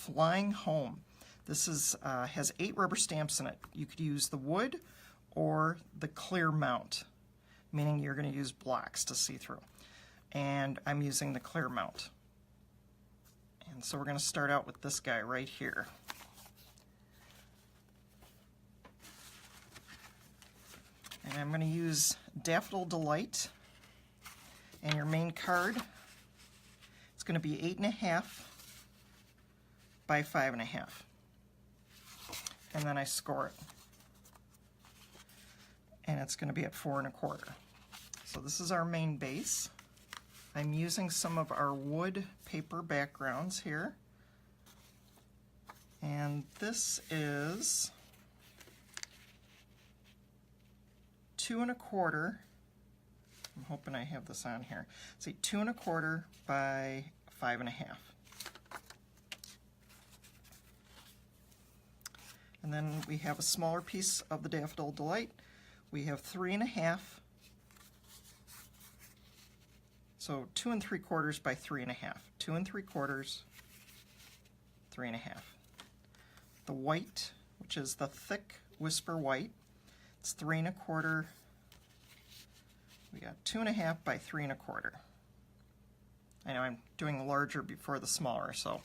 Flying Home. This is has 8 rubber stamps in it. You could use the wood or the clear mount, meaning you're going to use blocks to see through. And I'm using the clear mount. And so we're going to start out with this guy right here. And I'm going to use Daffodil Delight. And your main card, it's going to be 8.5 by 5.5. And then I score it. And it's going to be at 4.25. So this is our main base. I'm using some of our wood paper backgrounds here. And this is 2.25. I'm hoping I have this on here. See, 2.25 by 5.5. And then we have a smaller piece of the Daffodil Delight. We have 3.5. So 2.75 by 3.5. 2.75, 3.5. The white, which is the thick Whisper White, it's 3.25. We got 2.5 by 3.25. I know I'm doing the larger before the smaller, so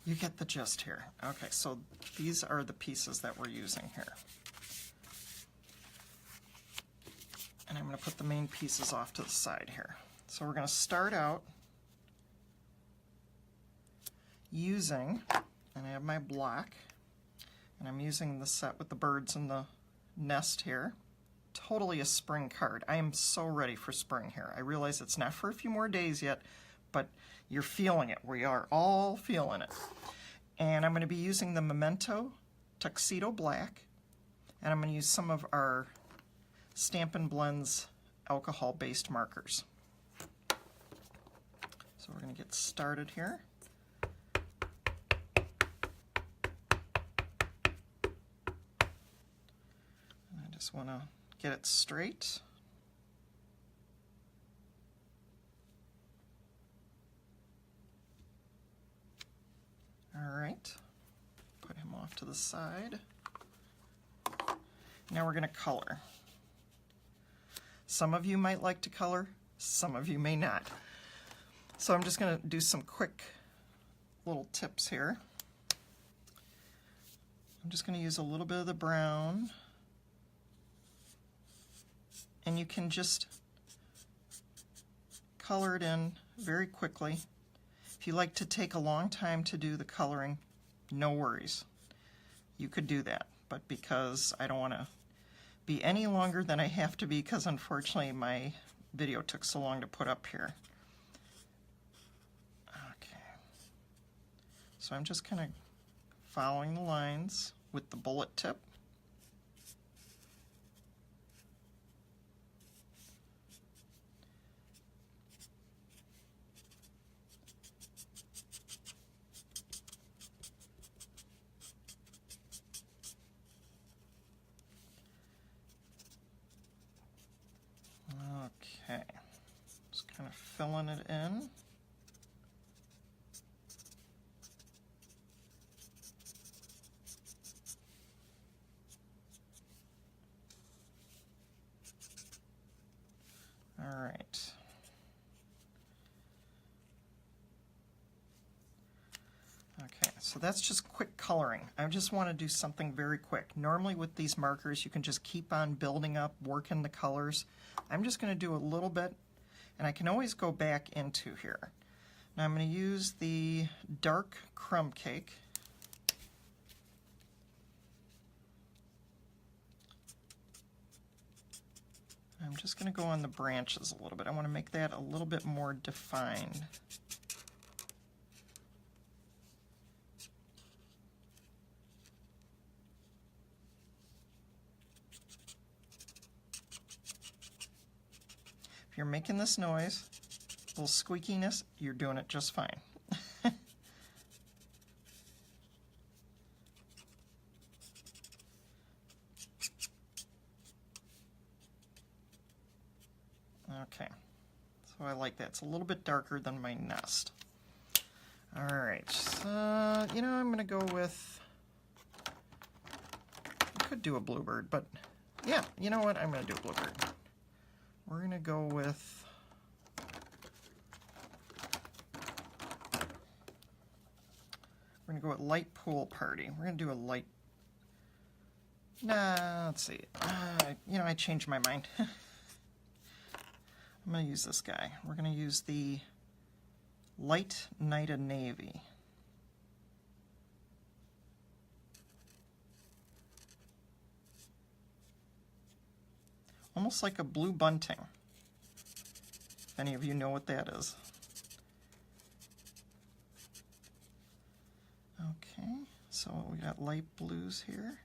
you get the gist here. Okay, so these are the pieces that we're using here. And I'm going to put the main pieces off to the side here. So we're going to start out using, and I have my block, and I'm using the set with the birds and the nest here. Totally a spring card. I am so ready for spring here. I realize it's not for a few more days yet, but you're feeling it. We are all feeling it. And I'm going to be using the Memento Tuxedo Black, and I'm going to use some of our Stampin' Blends alcohol-based markers. So we're going to get started here. I just want to get it straight. All right, put him off to the side. Now we're going to color. Some of you might like to color, some of you may not. So I'm just going to do some quick little tips here. I'm just going to use a little bit of the brown. And you can just color it in very quickly. If you like to take a long time to do the coloring, no worries. You could do that, but because I don't want to be any longer than I have to be, because unfortunately my video took so long to put up here. Okay. So I'm just kind of following the lines with the bullet tip. Okay, just kind of filling it in. All right. Okay, so that's just quick coloring. I just want to do something very quick. Normally with these markers you can just keep on building up, working the colors. I'm just going to do a little bit, and I can always go back into here. Now I'm going to use the dark crumb cake. I'm just going to go on the branches a little bit. I want to make that a little bit more defined. If you're making this noise, a little squeakiness, you're doing it just fine. Okay, so I like that. It's a little bit darker than my nest. All right, so, you know, I'm going to go with, I could do a bluebird, but yeah, you know what, I'm going to do a bluebird. We're going to go with, we're going to go with light pool party. We're going to do a light, nah, let's see. You know, I changed my mind. I'm going to use this guy. We're going to use the light Night of Navy. Almost like a blue bunting, if any of you know what that is. Okay, so we got light blues here.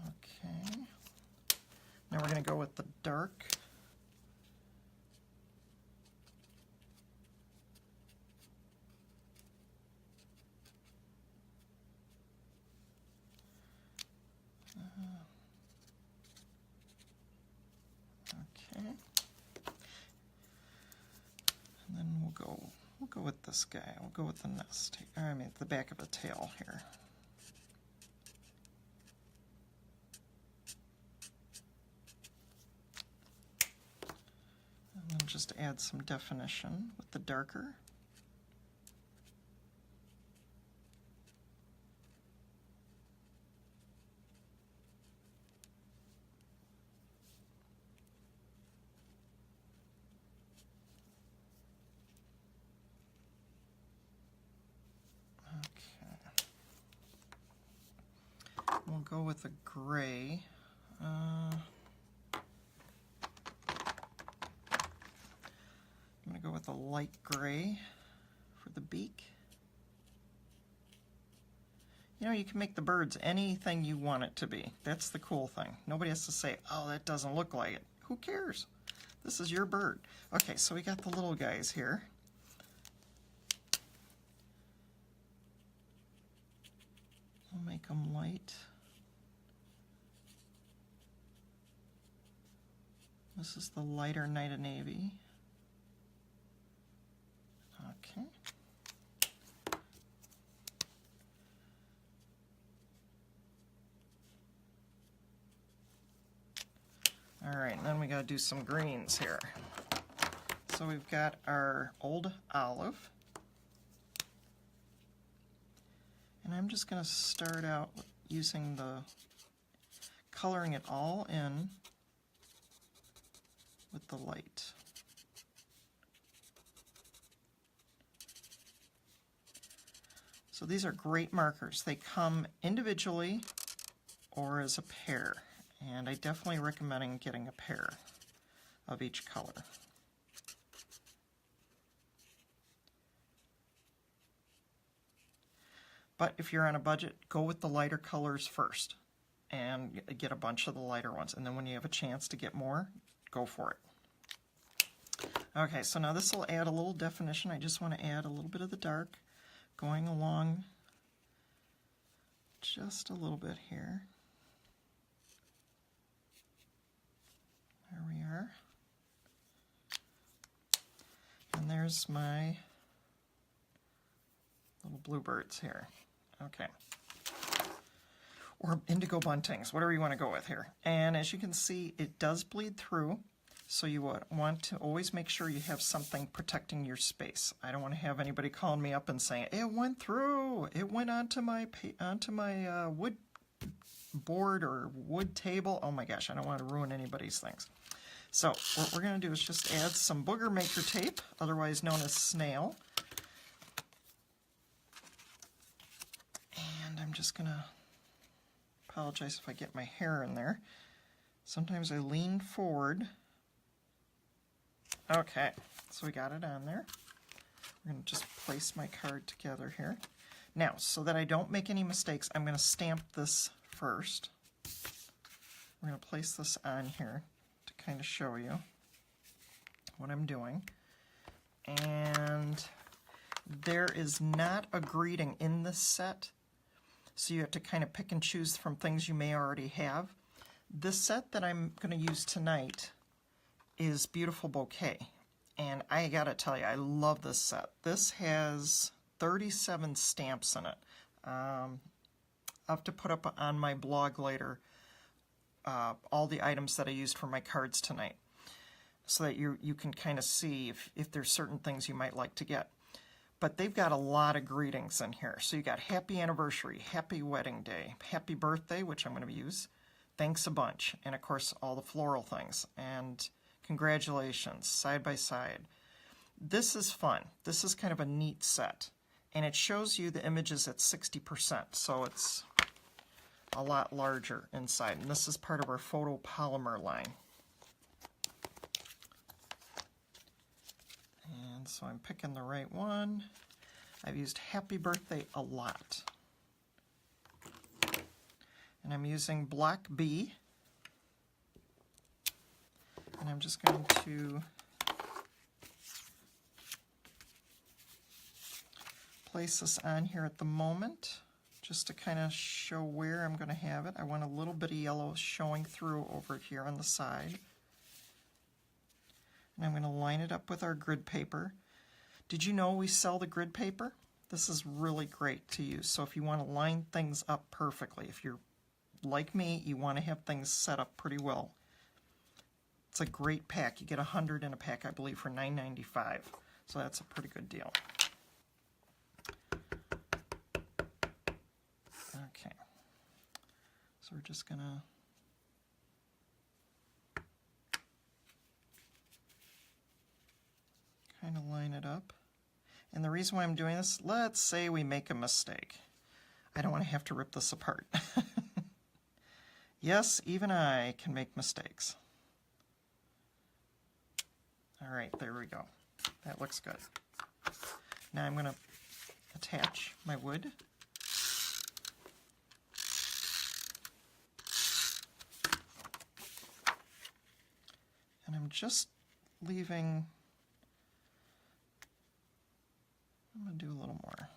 Okay, now we're going to go with the dark. Okay, and then we'll go with this guy. We'll go with the nest. I mean, the back of the tail here. And then just add some definition with the darker. We'll go with a gray. I'm going to go with a light gray for the beak. You know, you can make the birds anything you want it to be. That's the cool thing. Nobody has to say, oh, that doesn't look like it. Who cares? This is your bird. Okay, so we got the little guys here. We'll make them light. This is the lighter Night of Navy. Okay. All right, and then we got to do some greens here. So we've got our old olive. And I'm just going to start out using coloring it all in with the light. So these are great markers. They come individually or as a pair, and I definitely recommend getting a pair of each color. But if you're on a budget, go with the lighter colors first and get a bunch of the lighter ones, and then when you have a chance to get more, go for it. Okay, so now this will add a little definition. I just want to add a little bit of the dark going along just a little bit here. There we are. And there's my little bluebirds here. Okay. Or indigo buntings, whatever you want to go with here. And as you can see, it does bleed through, so you would want to always make sure you have something protecting your space. I don't want to have anybody calling me up and saying, it went through, it went onto my wood board or wood table. Oh my gosh, I don't want to ruin anybody's things. So what we're going to do is just add some booger maker tape, otherwise known as snail. And I'm just going to apologize if I get my hair in there. Sometimes I lean forward. Okay, so we got it on there. We're going to just place my card together here. Now, so that I don't make any mistakes, I'm going to stamp this first. We're going to place this on here to kind of show you what I'm doing. And there is not a greeting in this set, so you have to kind of pick and choose from things you may already have. This set that I'm going to use tonight is Beautiful Bouquet. And I gotta tell you, I love this set. This has 37 stamps in it. I'll have to put up on my blog later all the items that I used for my cards tonight, so that you can kind of see if there's certain things you might like to get. But they've got a lot of greetings in here. So you got happy anniversary, happy wedding day, happy birthday, which I'm going to use, thanks a bunch, and of course all the floral things, and congratulations, side by side. This is fun. This is kind of a neat set. And it shows you the images at 60%, so it's a lot larger inside. And this is part of our photopolymer line. And so I'm picking the right one. I've used Happy Birthday a lot. And I'm using Block B. And I'm just going to place this on here at the moment, just to kind of show where I'm going to have it. I want a little bit of yellow showing through over here on the side. And I'm going to line it up with our grid paper. Did you know we sell the grid paper? This is really great to use. So if you want to line things up perfectly, if you're like me, you want to have things set up pretty well, it's a great pack. You get 100 in a pack, I believe, for $9.95. So that's a pretty good deal. Okay. So we're just going to kind of line it up. And the reason why I'm doing this, let's say we make a mistake. I don't want to have to rip this apart. Yes, even I can make mistakes. All right, there we go. That looks good. Now I'm going to attach my wood. And I'm just leaving, I'm going to do a little more.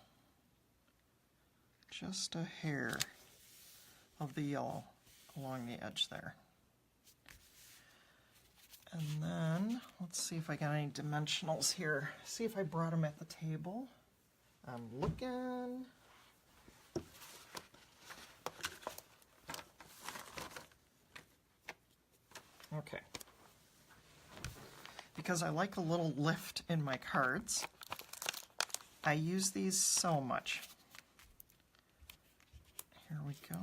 Just a hair of the yellow along the edge there. And then, let's see if I got any dimensionals here. See if I brought them at the table. I'm looking. Okay. Because I like a little lift in my cards, I use these so much. Here we go.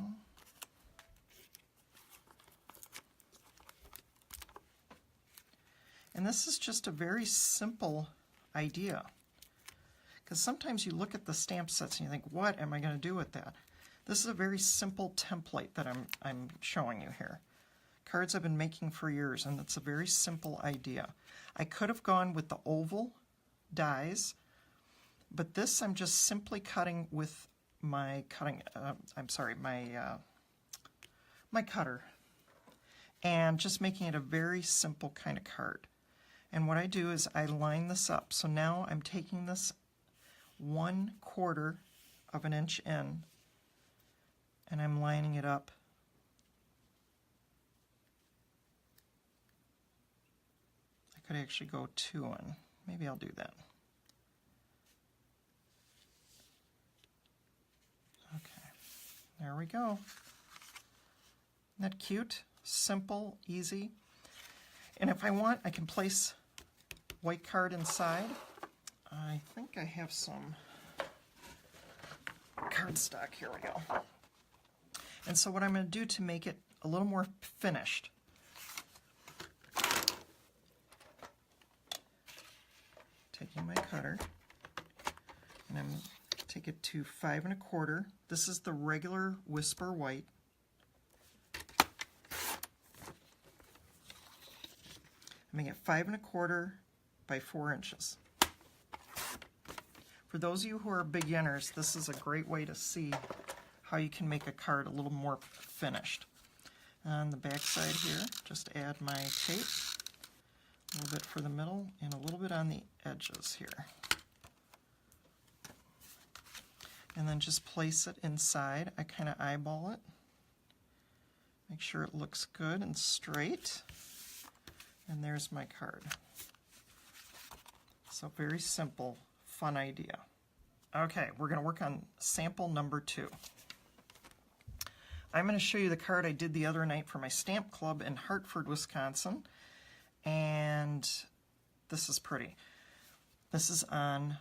And this is just a very simple idea. Because sometimes you look at the stamp sets and you think, what am I going to do with that? This is a very simple template that I'm showing you here. Cards I've been making for years, and it's a very simple idea. I could have gone with the oval dies, but this I'm just simply cutting with my my cutter, and just making it a very simple kind of card. And what I do is I line this up. So now I'm taking this 1/4 of an inch in, and I'm lining it up I could actually go 2 in. Maybe I'll do that. Okay, there we go. Isn't that cute? Simple, easy. And if I want, I can place white card inside. I think I have some cardstock. Here we go. And so what I'm going to do to make it a little more finished, taking my cutter, and I'm going to take it to 5 1/4. This is the regular Whisper White. I'm making it 5 1/4 by 4 inches. For those of you who are beginners, this is a great way to see how you can make a card a little more finished. On the back side here, just add my tape, a little bit for the middle and a little bit on the edges here. And then just place it inside. I kind of eyeball it. Make sure it looks good and straight. And there's my card. So very simple, fun idea. Okay, we're going to work on sample number 2. I'm going to show you the card I did the other night for my stamp club in Hartford, Wisconsin. And this is pretty. This is on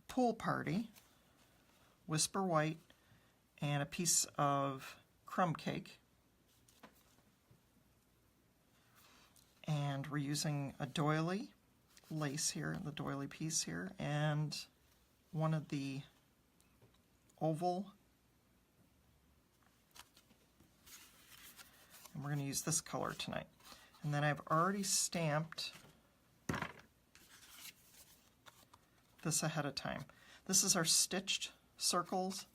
Pool Party, Whisper White, and a piece of crumb cake. And we're using a doily lace here, the doily piece here, and one of the oval. And we're going to use this color tonight. And then I've already stamped this ahead of time. This is our stitched circles.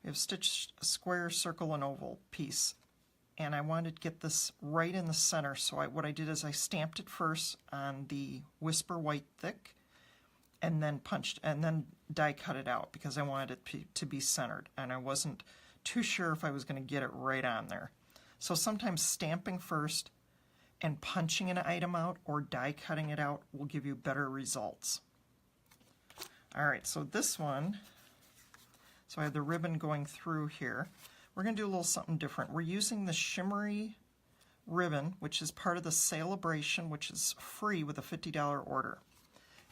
We have stitched a square, circle, and oval piece. And I wanted to get this right in the center, so what I did is I stamped it first on the Whisper White Thick, and then die cut it out because I wanted it to be centered, and I wasn't too sure if I was going to get it right on there. So sometimes stamping first and punching an item out or die cutting it out will give you better results. Alright, so this one, so I have the ribbon going through here. We're going to do a little something different. We're using the shimmery ribbon, which is part of the Celebration, which is free with a $50 order.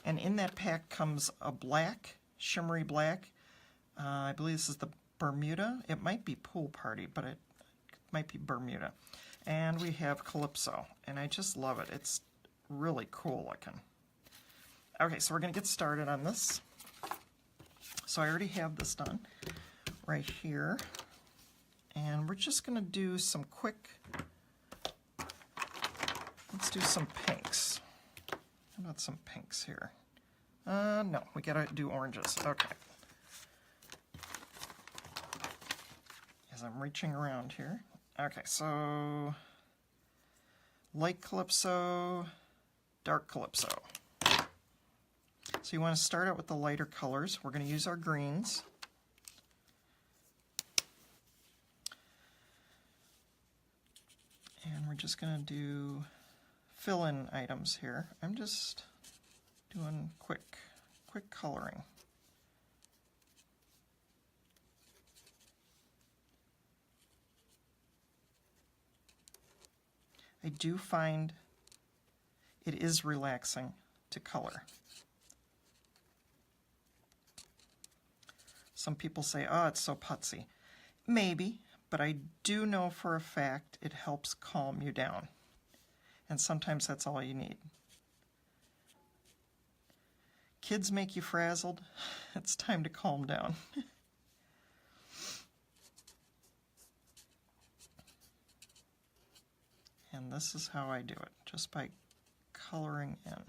And in that pack comes a black, shimmery black. I believe this is the Bermuda. It might be Pool Party, but it might be Bermuda. And we have Calypso, and I just love it. It's really cool looking. Okay, so we're going to get started on this. So I already have this done right here. And we're just going to do some quick, let's do some pinks. How about some pinks here? No, we got to do oranges. Okay. As I'm reaching around here. Okay, so light Calypso, dark Calypso. So you want to start out with the lighter colors. We're going to use our greens. And we're just going to do fill-in items here. I'm just doing quick coloring. I do find it is relaxing to color. Some people say, oh, it's so putsy. Maybe. But I do know for a fact it helps calm you down. And sometimes that's all you need. Kids make you frazzled. It's time to calm down. And this is how I do it, just by coloring in.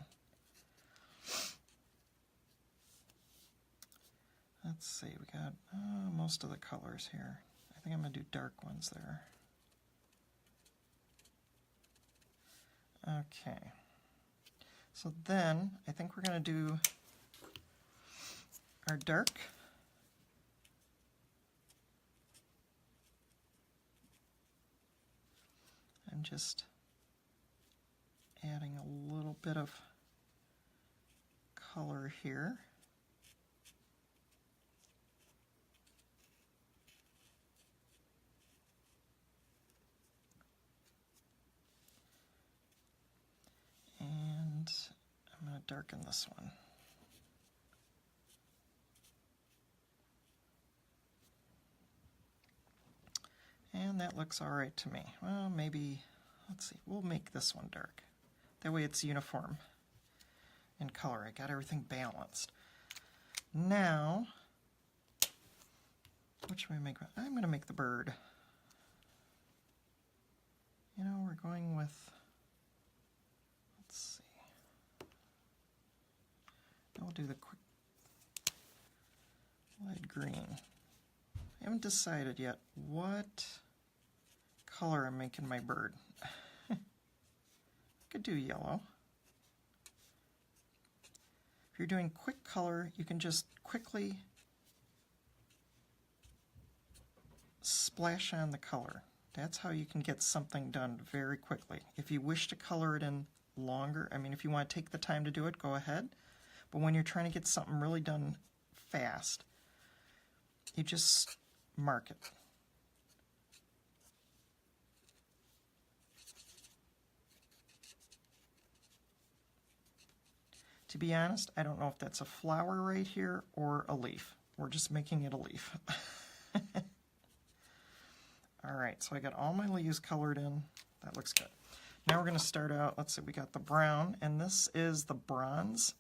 Let's see, we got most of the colors here. I think I'm going to do dark ones there. Okay. So then, I think we're going to do our dark. I'm just adding a little bit of color here. And I'm going to darken this one. And that looks all right to me. Well, maybe, let's see, we'll make this one dark. That way it's uniform in color. I got everything balanced. Now, what should we make? I'm going to make the bird. You know, we're going with, let's see. I'll do the quick light green. I haven't decided yet what color I'm making my bird. I could do yellow. If you're doing quick color, you can just quickly splash on the color. That's how you can get something done very quickly. If you wish to color it in longer. I mean, if you want to take the time to do it, go ahead. But when you're trying to get something really done fast, you just mark it. To be honest, I don't know if that's a flower right here or a leaf. We're just making it a leaf. All right, so I got all my leaves colored in. That looks good. Now we're going to start out, let's see, we got the brown, and this is the bronze.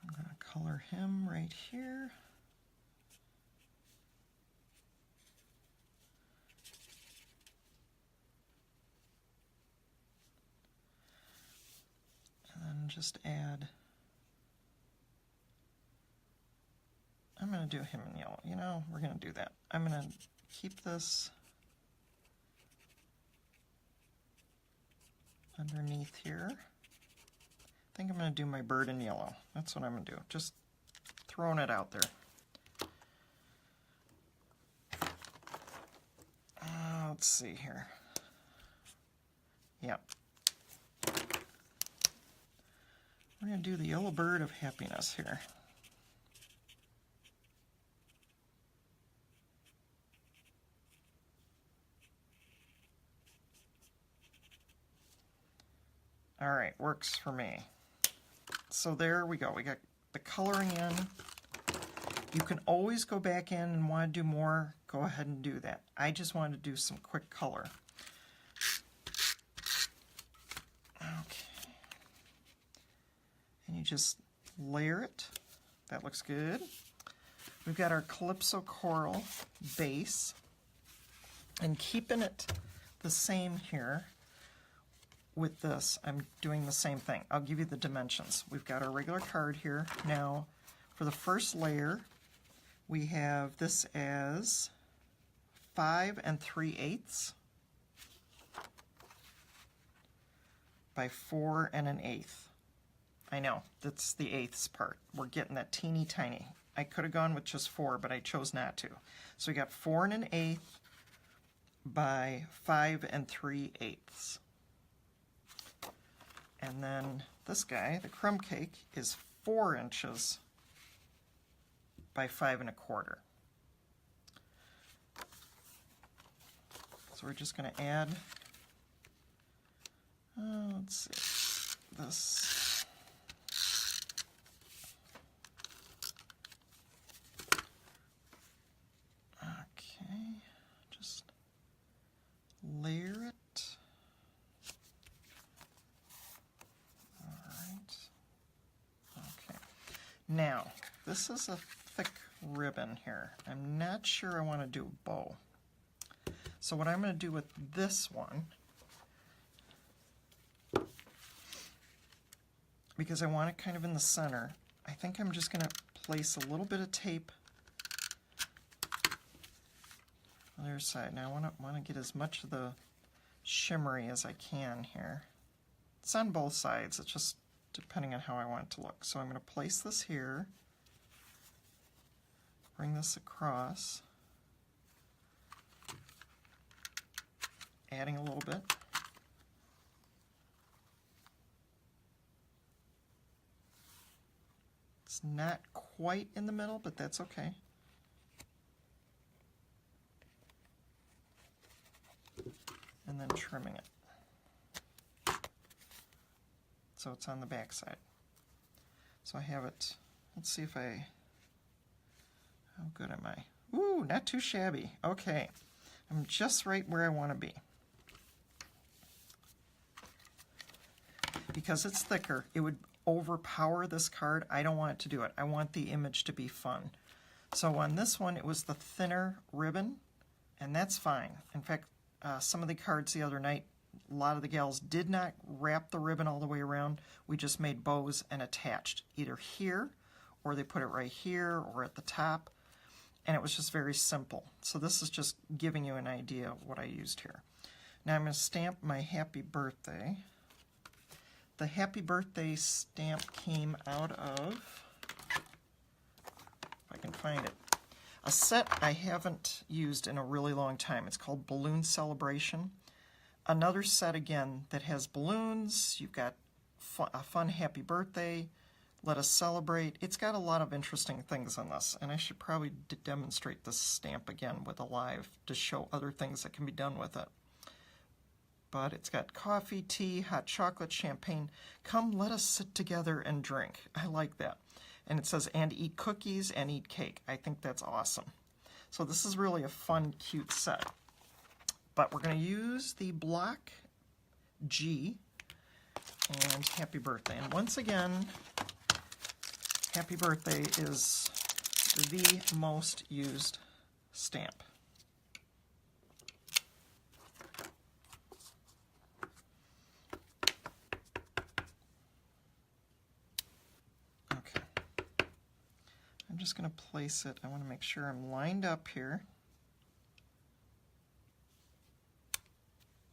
I'm going to color him right here. And then just add, I'm going to do him in yellow. You know, we're going to do that. I'm going to keep this underneath here. I think I'm going to do my bird in yellow. That's what I'm going to do. Just throwing it out there. Let's see here. Yep. We're going to do the yellow bird of happiness here. All right, works for me. So there we go. We got the coloring in. You can always go back in and want to do more. Go ahead and do that. I just wanted to do some quick color. Okay. And you just layer it. That looks good. We've got our Calypso Coral base. And keeping it the same here. With this, I'm doing the same thing. I'll give you the dimensions. We've got our regular card here. Now, for the first layer, we have this as 5 3/8 by 4 1/8. I know, that's the eighths part. We're getting that teeny tiny. I could have gone with just 4, but I chose not to. So we got 4 1/8 by 5 3/8. And then this guy, the crumb cake, is 4 inches by 5 1/4. So we're just going to add, let's see, this. Okay, just layer it. Now, this is a thick ribbon here. I'm not sure I want to do a bow. So what I'm going to do with this one, because I want it kind of in the center, I think I'm just going to place a little bit of tape on the other side. Now I want to get as much of the shimmery as I can here. It's on both sides. It's just depending on how I want it to look. So I'm going to place this here, bring this across, adding a little bit. It's not quite in the middle, but that's okay. And then trimming it. So it's on the back side. So I have it, let's see if how good am I? Ooh, not too shabby. Okay, I'm just right where I want to be. Because it's thicker, it would overpower this card. I don't want it to do it. I want the image to be fun. So on this one, it was the thinner ribbon, and that's fine. In fact, some of the cards the other night, a lot of the gals did not wrap the ribbon all the way around. We just made bows and attached either here, or they put it right here or at the top, and it was just very simple. So this is just giving you an idea of what I used here. Now I'm going to stamp my happy birthday. The happy birthday stamp came out of, if I can find it, a set I haven't used in a really long time. It's called Balloon Celebration. another set again that has balloons. You've got a fun happy birthday, let us celebrate. It's got a lot of interesting things on this, and I should probably demonstrate this stamp again with a live to show other things that can be done with it. But it's got coffee, tea, hot chocolate, champagne. Come, let us sit together and drink. I like that. And it says, and eat cookies and eat cake. I think that's awesome. So this is really a fun, cute set. But we're going to use the block G and happy birthday. And once again, happy birthday is the most used stamp. Okay. I'm just going to place it. I want to make sure I'm lined up here.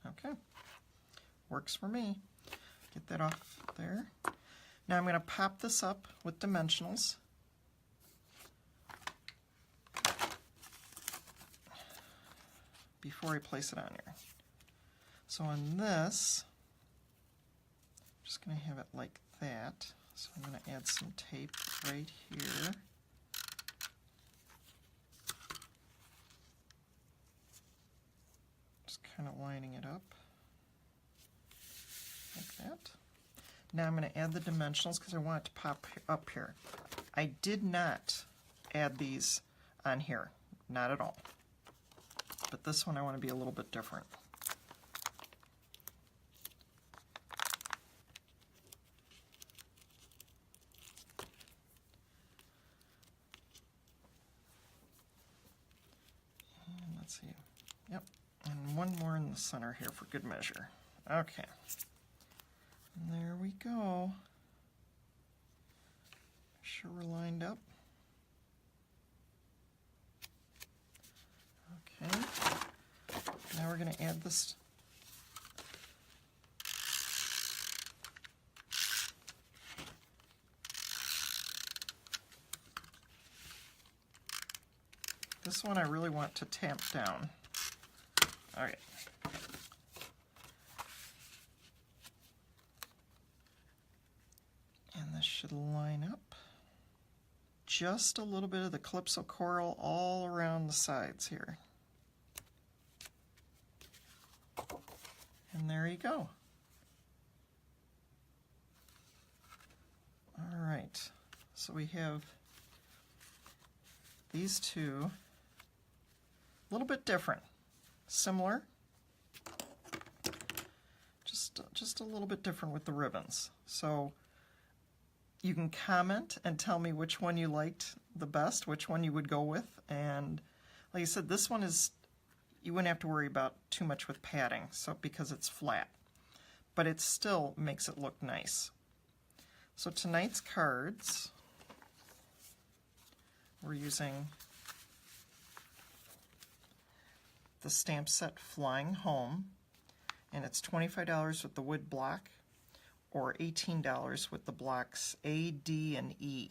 Okay. Works for me. Get that off there. Now I'm going to pop this up with dimensionals. Before I place it on here. So on this, I'm just going to have it like that. So I'm going to add some tape right here. Just kind of lining it up like that. Now I'm going to add the dimensionals because I want it to pop up here. I did not add these on here, not at all. But this one I want to be a little bit different. And let's see. Yep. And one more in the center here for good measure. Okay. And there we go. Make sure we're lined up. Okay. Now we're going to add this. This one I really want to tamp down. All right. And this should line up. Just a little bit of the Calypso Coral all around the sides here. And there you go. All right, so we have these two, a little bit different, similar, just a little bit different with the ribbons. So you can comment and tell me which one you liked the best, which one you would go with. And like I said, this one is, you wouldn't have to worry about too much with padding, so because it's flat. But it still makes it look nice. So tonight's cards, we're using the stamp set Flying Home, and it's $25 with the wood block, or $18 with the blocks A, D, and E.